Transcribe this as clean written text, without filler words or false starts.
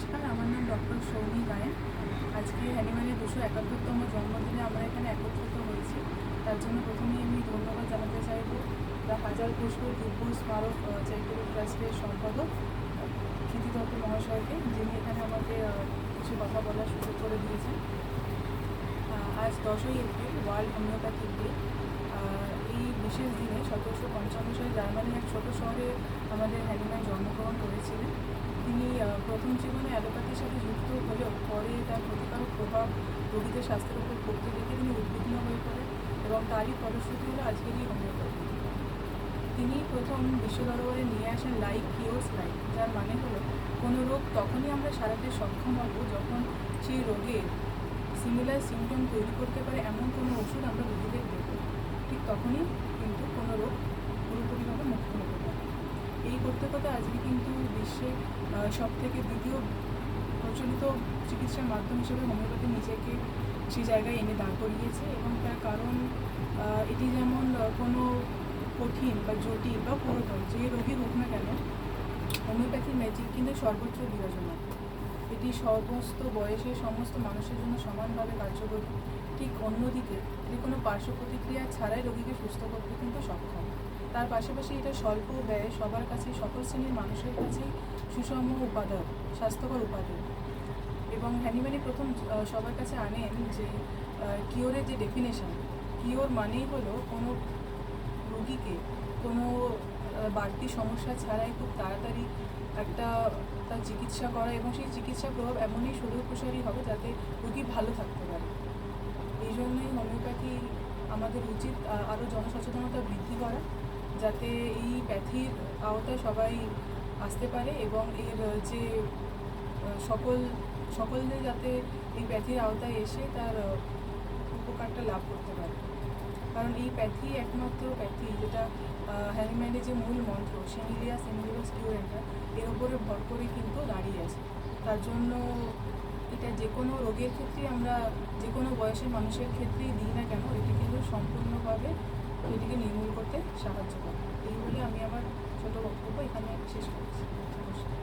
নমস্কার, আমার নাম ডক্টর সৌমি গায়েন। আজকে হ্যানিম্যানের 271তম জন্মদিনে আমরা এখানে একত্রিত হয়েছি। তার জন্য প্রথমেই আমি ধন্যবাদ জানাতে চাইব দ্য হাজার পুষ্প দিব্য স্মারক চ্যারিটেবল ট্রাস্টের সম্পাদক ক্ষিতি দত্ত মহাশয়কে, যিনি এখানে আমাকে কিছু কথা বলার সুযোগ করে দিয়েছেন। আজ 10ই এপ্রিল ওয়ার্ল্ড হোমিওপ্যাথিক ডে। এই বিশেষ দিনে 1755 সালে জার্মানির এক ছোটো শহরে আমাদের হ্যানিম্যান জন্মগ্রহণ করেছিলেন। তিনি প্রথম জীবনে অ্যালোপ্যাথির সাথে যুক্ত হলেও পরে তার ক্ষতিকারক প্রভাব রোগীদের স্বাস্থ্যের উপর পড়তে দেখে তিনি উদ্বিগ্ন হয়ে পড়েন এবং তারই ফলশ্রুতি হলো আজকের এই হোমিওপ্যাথি। তিনি প্রথম বিশ্ব দরবারে নিয়ে আসেন লাইক কিওরস লাইক, যার মানে হলো কোনো রোগ তখনই আমরা সারাতে সক্ষম হব যখন সেই রোগের সিমিলার সিমটম তৈরি করতে পারে এমন কোনো ওষুধ আমরা রোগীদের দেব, ঠিক তখনই কিন্তু কোনো রোগ পুরোপুরিভাবে মুক্ত হতে পারে। এই করতে করতে আজকে কিন্তু বিশ্বে সবথেকে দ্বিতীয় প্রচলিত চিকিৎসার মাধ্যম হিসেবে হোমিওপ্যাথি নিজেকে সেই জায়গায় এনে দাঁড় করিয়েছে। এবং তার কারণ এটি যেমন কোনো কঠিন বা জটিল বা পুরাতন যে রোগী হোক না কেন, হোমিওপ্যাথির ম্যাজিক কিন্তু সর্বত্র বিরাজমান। এটি সমস্ত বয়সের সমস্ত মানুষের জন্য সমানভাবে কার্যকরী। ঠিক অন্যদিকে যে কোনো পার্শ্ব প্রতিক্রিয়া ছাড়াই রোগীকে সুস্থ করতে কিন্তু সক্ষম। তার পাশাপাশি এটা স্বল্প ব্যয়ে সবার কাছে, সকল শ্রেণীর মানুষের কাছেই সুষম উপাদান, স্বাস্থ্যকর উপাদান। এবং হ্যানিম্যানই প্রথম সবার কাছে আনেন যে কিওরের যে ডেফিনেশন, কিওর মানেই হলো কোনো রোগীকে কোনো বাড়তি সমস্যা ছাড়াই খুব তাড়াতাড়ি একটা তার চিকিৎসা করা, এবং সেই চিকিৎসার প্রভাব এমনই সুদূরপ্রসারী হবে যাতে রোগী ভালো থাকতে পারে। এই জন্যই হোমিওপ্যাথি আমাদের উচিত আরও জনসচেতনতা বৃদ্ধি করা, যাতে এই প্যাথির আওতায় সবাই আসতে পারে এবং এর যে সকলে যাতে এই প্যাথির আওতায় এসে তার উপকারটা লাভ করতে পারে। কারণ এই প্যাথি একমাত্র প্যাথি যেটা হ্যানিম্যানের যে মূল মন্ত্র সেমিলিয়া সেমিলিবাস কিউরেন্টা, এর উপরে ভর করে কিন্তু দাঁড়িয়ে আছে। তার জন্য এটা যে কোনো রোগের ক্ষেত্রেই আমরা যে কোনো বয়সের মানুষের ক্ষেত্রেই দিই না কেন, এটি কিন্তু সম্পূর্ণভাবে এটিকে নির্মূল করতে সাহায্য করে। এই বলে আমি আমার ছোটো বক্তব্য এখানে শেষ করছি। নমস্কার।